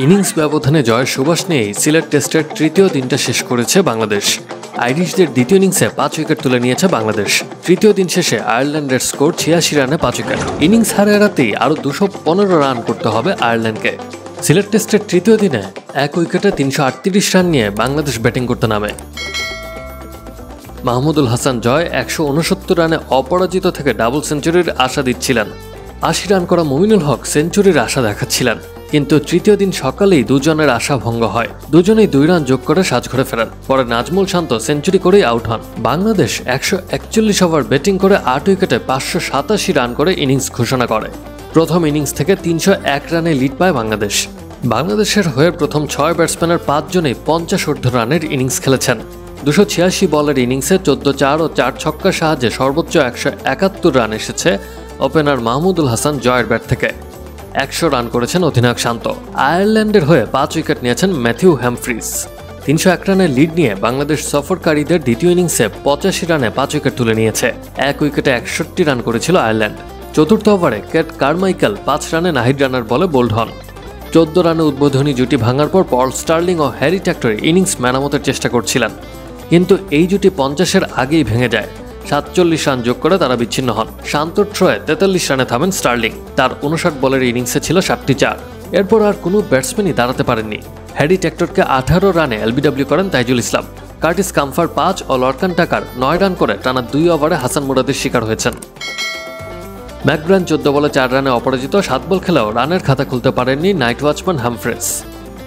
Innings ব্যবধানে জয়ের সুবাস নিয়েই সিলেট টেস্টের তৃতীয় দিনটা শেষ করেছে বাংলাদেশ। আইরিশদের দ্বিতীয় ইনিংসে 5 উইকেট তুলে নিয়েছে বাংলাদেশ। তৃতীয় দিন শেষে আয়ারল্যান্ডের স্কোর 86 রানে 5 উইকেট। ইনিংস হারে এড়াতেই আরও 215 রান করতে হবে আয়ারল্যান্ডকে। সিলেট টেস্টের তৃতীয় দিনে 1 উইকেটে 338 রান নিয়ে বাংলাদেশ ব্যাটিং করতে নামে। মাহমুদুল হাসান জয় 169 রানে অপরাজিত থেকে ডাবল সেঞ্চুরির আশা দিচ্ছিলেন। 80 রান করা মুমিনুল হক সেঞ্চুরির আশা দেখাচ্ছিলেন, কিন্তু তৃতীয় দিন সকালেই দুজনের আশা ভঙ্গ হয়। দুজনেই 2 রান যোগ করে সাজঘরে ফেরান। পরে নাজমুল শান্ত সেঞ্চুরি করেই আউট হন। বাংলাদেশ 141 ওভার ব্যাটিং করে 8 উইকেটে 587 রান করে ইনিংস ঘোষণা করে। প্রথম ইনিংস থেকে 301 রানে লিড পায় বাংলাদেশ। বাংলাদেশের হয়ে প্রথম 6 ব্যাটসম্যানের 5 জনেই 50 ঊর্ধ্ব রানের ইনিংস খেলেছেন। 286 বলের ইনিংসে 14 ও 4 ছক্কার সাহায্যে সর্বোচ্চ 171 রান এসেছে ওপেনার মাহমুদুল হাসান জয়ের ব্যাট থেকে। 100 রান করেছেন অধিনায়ক শান্ত। আয়ারল্যান্ডের হয়ে 5 উইকেট নিয়েছেন ম্যাথিউ হ্যামফ্রিজ। 301 রানের লিড নিয়ে বাংলাদেশ সফরকারীদের দ্বিতীয় ইনিংসে 85 রানে 5 উইকেট তুলে নিয়েছে। 1 উইকেটে 61 রান করেছিল আয়ারল্যান্ড। চতুর্থ ওভারে কেট কারমাইকেল 5 রানে নাহিদ রানার বলে বোল্ড হন। 14 রানে উদ্বোধনী জুটি ভাঙার পর পল স্টার্লিং ও হ্যারি ট্যাক্টর ইনিংস মেরামতের চেষ্টা করছিলেন, কিন্তু এই জুটি 50-এর আগেই ভেঙে যায়। 47 রান যোগ করে তারা বিচ্ছিন্ন হন। শান্তর থ্রোয়ে 43 রানে থামেন স্টার্লিং। তার 59 বলের ইনিংসে ছিল 7টি 4। এরপর আর কোনো ব্যাটসম্যানই দাঁড়াতে পারেননি। হ্যারি ট্যাক্টরকে 18 রানে এলবিডব্লিউ করেন তাইজুল ইসলাম। কার্টিস কামফার 5 ও লরকান টাকার 9 রান করে টানা 2 ওভারে হাসান মুরাদের শিকার হয়েছেন। ম্যাকগ্রান 14 বলে 4 রানে অপরাজিত। 7 বল খেলেও রানের খাতা খুলতে পারেননি নাইট ওয়াচম্যান হামফ্রেস।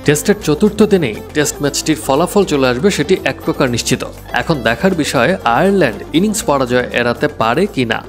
টেস্টের চতুর্থ দিনেই টেস্ট ম্যাচটির ফলাফল চলে আসবে, সেটি এক প্রকার নিশ্চিত। এখন দেখার বিষয় আয়ারল্যান্ড ইনিংস পরাজয় এড়াতে পারে কিনা।